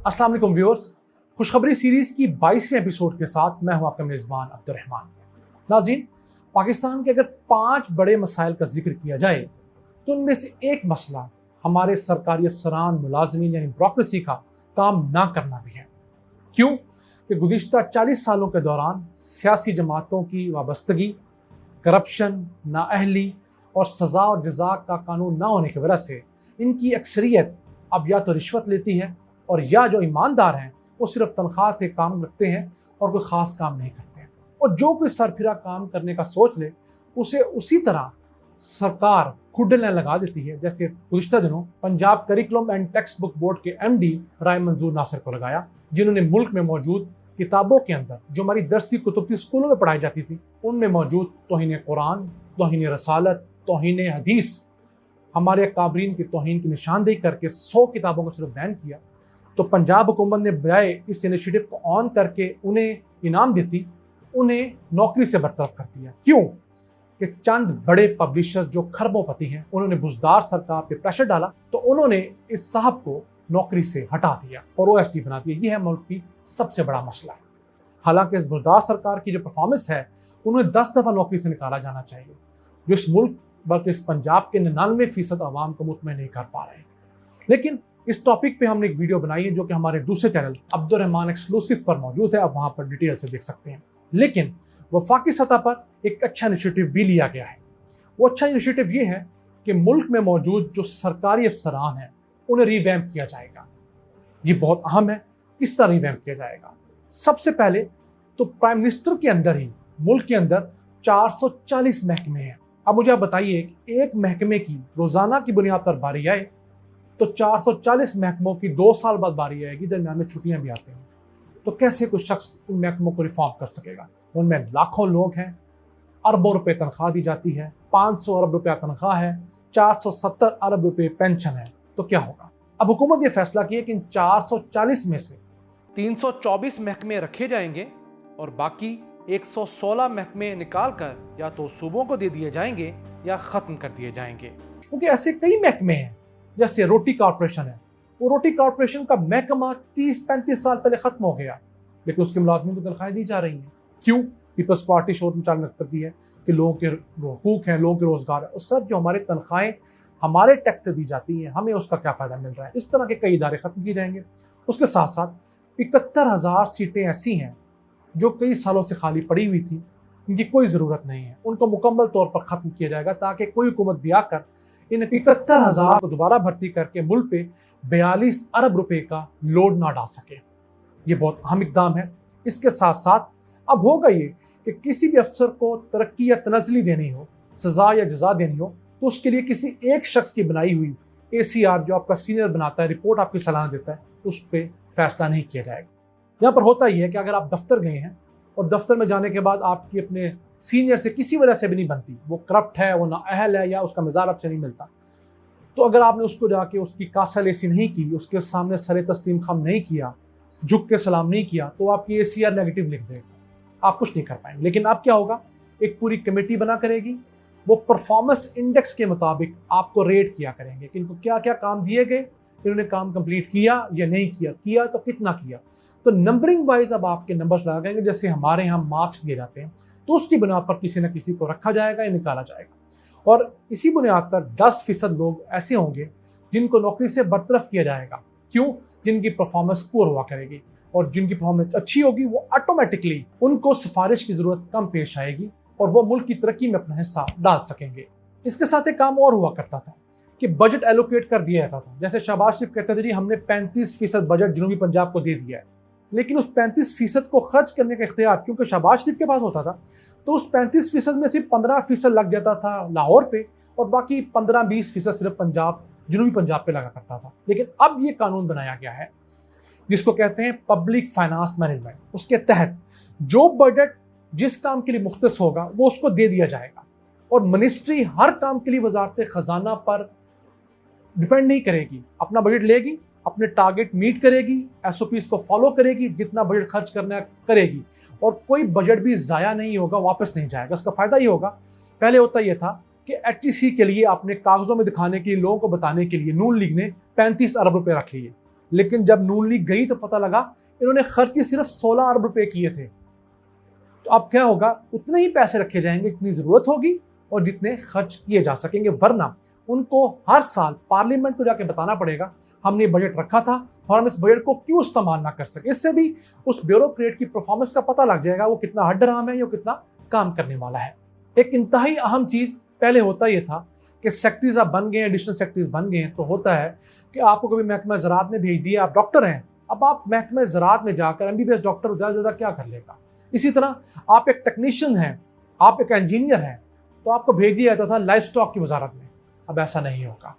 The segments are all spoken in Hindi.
अस्सलाम वालेकुम व्यूअर्स, खुशखबरी सीरीज़ की 22वें एपिसोड के साथ मैं हूं आपका मेज़बान अब्दुर्रहमान। नाज़रीन, पाकिस्तान के अगर 5 बड़े मसाइल का जिक्र किया जाए तो उनमें से एक मसला हमारे सरकारी अफसरान, मुलाजमीन यानी ब्यूरोक्रेसी का काम ना करना भी है। क्यों कि गुज़िश्ता 40 सालों के दौरान सियासी जमातों की वाबस्तगी, करप्शन, नाअहली और सज़ा और जज़ा का कानून ना होने की वजह से इनकी अक्सरियत अब या तो रिश्वत लेती है और या जो ईमानदार हैं वो सिर्फ तनख्वाह से काम रखते हैं और कोई ख़ास काम नहीं करते। और जो कोई सरफिरा काम करने का सोच ले उसे उसी तरह सरकार खुडलें लगा देती है, जैसे गुज़िश्ता दिनों Punjab curriculum and text book board के MD राय मंजूर नासिर को लगाया, जिन्होंने मुल्क में मौजूद किताबों के अंदर जो हमारी दरसी कुतुब थी, स्कूलों में पढ़ाई जाती थी, उनमें मौजूद तौहीन कुरान, तौहीन रसालत, तौहीन हदीस, हमारे काबरीन की तौहीन की निशानदेही करके 100 किताबों को सिर्फ बैन किया। तो पंजाब हुकूमत ने बजाय इस इनिशिएटिव को ऑन करके उन्हें इनाम देती, उन्हें नौकरी से बरतरफ कर दिया। क्यों कि चंद बड़े पब्लिशर जो खरबोपति हैं उन्होंने बुजदार सरकार पे प्रेशर डाला, तो उन्होंने इस साहब को नौकरी से हटा दिया और OSD बना दिया। यह है मुल्क की सबसे बड़ा मसला। हालांकि इस बुजदार सरकार की जो परफॉर्मेंस है, उन्हें 10 दफ़ा नौकरी से निकाला जाना चाहिए, जो इस मुल्क बल्कि इस पंजाब के 99% आवाम को मुतमईन नहीं कर पा रहे। लेकिन इस टॉपिक पे हमने एक वीडियो बनाई है जो कि हमारे दूसरे चैनल अब्दुर्रहमान एक्सक्लूसिव पर मौजूद है, आप वहाँ पर डिटेल से देख सकते हैं। लेकिन वफाकी सतह पर एक अच्छा इनिशिएटिव भी लिया गया है। वो अच्छा इनिशिएटिव ये है कि मुल्क में मौजूद जो सरकारी अफसरान हैं उन्हें रिवैम्प किया जाएगा। ये बहुत अहम है। किस तरह रिवैम्प किया जाएगा? सबसे पहले तो प्राइम मिनिस्टर के अंदर ही मुल्क के अंदर 440 महकमे हैं। अब मुझे आप बताइए कि एक महकमे की रोज़ाना की बुनियाद पर बारी आए तो 440 महकमों की 2 साल बाद बारी आएगी, दरमियान में छुट्टियां भी आती हैं। तो कैसे कोई शख्स इन महकमों को रिफॉर्म कर सकेगा? उनमें लाखों लोग हैं, अरबों रुपए तनख्वाह दी जाती है, 500 अरब रुपया तनख्वाह है, 470 अरब रुपये पेंशन है। तो क्या होगा? अब हुकूमत ये फैसला की है कि इन 440 में से 324 महकमे रखे जाएंगे और बाकी 116 महकमे निकाल कर या तो सूबों को दे दिए जाएंगे या ख़त्म कर दिए जाएंगे। क्योंकि ऐसे कई महकमे हैं, जैसे रोटी कॉर्पोरेशन है। वो रोटी कॉर्पोरेशन का महकमा 30-35 साल पहले ख़त्म हो गया, लेकिन उसके मुलाजमीन को तनख्वाहें दी जा रही हैं। क्यों? पीपल्स पार्टी शोर मचाने करती है कि लोगों के हकूक़ हैं, लोगों के रोज़गार है। और सर, जो हमारे तनख्वाहें हमारे टैक्स से दी जाती हैं, हमें उसका क्या फ़ायदा मिल रहा है? इस तरह के कई इदारे ख़त्म किए जाएंगे। उसके साथ साथ 71,000 सीटें ऐसी हैं जो कई सालों से खाली पड़ी हुई थी, इनकी कोई ज़रूरत नहीं है, उनको मुकम्मल तौर पर ख़त्म किया जाएगा, ताकि कोई हुकूमत भी आकर इन 71,000 को दोबारा भर्ती करके मुल्क पे 42 अरब रुपए का लोड ना डाल सके। ये बहुत अहम इक़दाम है। इसके साथ साथ अब होगा ये कि किसी भी अफसर को तरक्की या तनज़ली देनी हो, सज़ा या जज़ा देनी हो, तो उसके लिए किसी एक शख्स की बनाई हुई ACR जो आपका सीनियर बनाता है, रिपोर्ट आपकी सालाना देता है, उस पर फैसला नहीं किया जाएगा। यहाँ पर होता ही है कि अगर आप दफ्तर गए हैं और दफ्तर में जाने के बाद आपकी अपने सीनियर से किसी वजह से भी नहीं बनती, वो करप्ट है, वो नाअहल है या उसका मिजाज आपसे नहीं मिलता, तो अगर आपने उसको जाके उसकी कासालेसी नहीं की, उसके सामने सरे तस्लीम खम नहीं किया, झुक के सलाम नहीं किया, तो आपकी ACR नेगेटिव लिख देगा, आप कुछ नहीं कर पाएंगे। लेकिन अब क्या होगा? एक पूरी कमेटी बना करेगी, वो परफॉर्मेंस इंडेक्स के मुताबिक आपको रेट किया करेंगे कि इनको क्या क्या काम दिए गए, इन्होंने काम कंप्लीट किया या नहीं किया, किया तो कितना किया। तो नंबरिंग वाइज अब आपके नंबर्स लगाएंगे, जैसे हमारे यहाँ मार्क्स दिए जाते हैं, तो उसकी बुनियाद पर किसी न किसी को रखा जाएगा या निकाला जाएगा। और इसी बुनियाद पर 10% लोग ऐसे होंगे जिनको नौकरी से बरतरफ किया जाएगा। क्यों? जिनकी परफॉर्मेंस पुअर हुआ करेगी, और जिनकी परफॉर्मेंस अच्छी होगी वो ऑटोमेटिकली उनको सिफारिश की ज़रूरत कम पेश आएगी और वो मुल्क की तरक्की में अपना हिस्सा डाल सकेंगे। इसके साथ एक काम और हुआ करता था कि बजट एलोकेट कर दिया जाता था। जैसे शहबाज शरीफ कहते थे, हमने 35% बजट जनूबी पंजाब को दे दिया है, लेकिन उस 35% को खर्च करने का इख्तियार क्योंकि शहबाज शरीफ के पास होता था, तो उस 35% में सिर्फ 15% लग जाता था लाहौर पे और बाकी 15-20% सिर्फ पंजाब, जनूबी पंजाब पे लगा करता था। लेकिन अब ये कानून बनाया गया है जिसको कहते हैं पब्लिक फाइनेंस मैनेजमेंट। उसके तहत जो बजट जिस काम के लिए मुख्तस होगा वो उसको दे दिया जाएगा, और मिनिस्ट्री हर काम के लिए वजारत खजाना पर डिपेंड नहीं करेगी। अपना बजट लेगी, अपने टारगेट मीट करेगी, SOPs को फॉलो करेगी, जितना बजट खर्च करना करेगी, और कोई बजट भी ज़ाया नहीं होगा, वापस नहीं जाएगा। उसका फ़ायदा ये होगा, पहले होता यह था कि HEC के लिए आपने कागज़ों में दिखाने के लिए, लोगों को बताने के लिए नून लीग ने 35 अरब रुपए रख लिए, लेकिन जब नून लीग गई तो पता लगा इन्होंने खर्च ही सिर्फ 16 अरब रुपए किए थे। तो अब क्या होगा, उतने ही पैसे रखे जाएंगे जितनी जरूरत होगी और जितने खर्च किए जा सकेंगे, वरना उनको हर साल पार्लियामेंट को जाके बताना पड़ेगा हमने बजट रखा था और हम इस बजट को क्यों इस्तेमाल ना कर सके। इससे भी उस ब्यूरोक्रेट की परफॉर्मेंस का पता लग जाएगा वो कितना हड्डराम है या कितना काम करने वाला है। एक इंतहाई अहम चीज पहले होता यह था कि सेक्रेटरीज आप बन गए, एडिशनल सेक्रेटरीज बन गए, तो होता है कि आपको कभी महकमा ज़राअत में भेज दिया, आप डॉक्टर हैं, अब आप महकमा ज़राअत में जाकर MBBS डॉक्टर ज़्यादा से ज़्यादा क्या कर लेगा। इसी तरह आप एक टेक्नीशियन हैं, आप एक इंजीनियर हैं, तो आपको भेज दिया जाता था लाइफ स्टॉक की वजारत में। अब ऐसा नहीं होगा।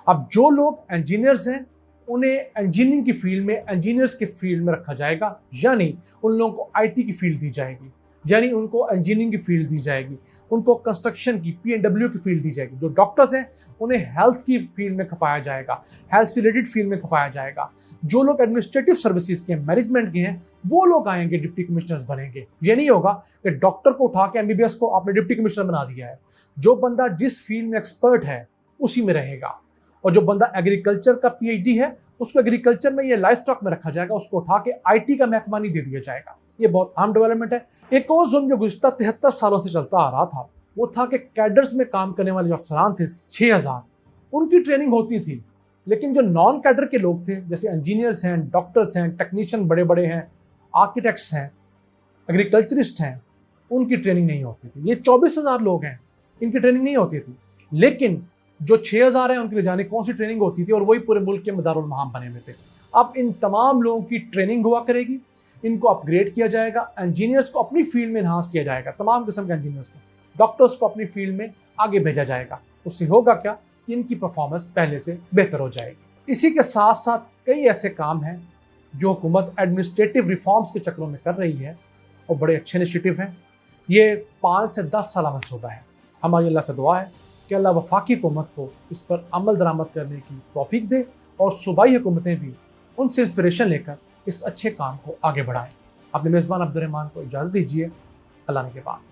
अब जो लोग इंजीनियर्स हैं उन्हें इंजीनियरिंग की फील्ड में, इंजीनियर्स की फील्ड में रखा जाएगा, यानी उन लोगों को IT की फील्ड दी जाएगी, यानी उनको इंजीनियरिंग की फील्ड दी जाएगी, उनको कंस्ट्रक्शन की P&W की फील्ड दी जाएगी। जो डॉक्टर्स हैं उन्हें हेल्थ की फील्ड में खपाया जाएगा, हेल्थ से रिलेटेड फील्ड में खपाया जाएगा। जो लोग एडमिनिस्ट्रेटिव सर्विसेज के, मैनेजमेंट के हैं, वो लोग आएंगे डिप्टी कमिश्नर्स बनेंगे। ये नहीं होगा कि डॉक्टर को उठा के MBBS को आपने डिप्टी कमिश्नर बना दिया है। जो बंदा जिस फील्ड में एक्सपर्ट है उसी में रहेगा, और जो बंदा एग्रीकल्चर का PhD है उसको एग्रीकल्चर में, ये लाइफ स्टॉक में रखा जाएगा, उसको उठा के IT का महकमा नहीं दे दिया जाएगा। ये बहुत अहम डेवलपमेंट है। एक और जुल्म जो गुज़िश्ता 73 सालों से चलता आ रहा था वो था कि कैडर्स में काम करने वाले जो अफसरान थे 6000, उनकी ट्रेनिंग होती थी, लेकिन जो नॉन कैडर के लोग थे, जैसे इंजीनियर्स हैं, डॉक्टर्स हैं, टेक्नीशियन बड़े बड़े हैं, आर्किटेक्ट्स हैं, एग्रीकल्चरिस्ट हैं, उनकी ट्रेनिंग नहीं होती थी। ये 24,000 लोग हैं, इनकी ट्रेनिंग नहीं होती थी। लेकिन जो 6000 हैं उनके लिए जाने कौन सी ट्रेनिंग होती थी, और वही पूरे मुल्क के मदारुल महाम बने हुए थे। अब इन तमाम लोगों की ट्रेनिंग हुआ करेगी, इनको अपग्रेड किया जाएगा, इंजीनियर्स को अपनी फील्ड में इन्हांस किया जाएगा, तमाम किस्म के इंजीनियर्स को, डॉक्टर्स को अपनी फील्ड में आगे भेजा जाएगा। उससे होगा क्या, इनकी परफॉर्मेंस पहले से बेहतर हो जाएगी। इसी के साथ साथ कई ऐसे काम हैं जो हुकूमत एडमिनिस्ट्रेटिव रिफॉर्म्स के चक्रों में कर रही है और बड़े अच्छे इनिशिएटिव हैं। ये 5 से 10 साल मनसूबा है। हमारी अल्लाह से दुआ है कि अल्लाह वफाकी हुकूमत को इस पर अमल दरामद करने की तौफीक दे और सूबाई हुकूमतें भी उनसे इंस्पिरेशन लेकर इस अच्छे काम को आगे बढ़ाएं। अपने मेज़बान अब्दुर्रहमान को इजाज़त दीजिए। अल्लाह के बाद।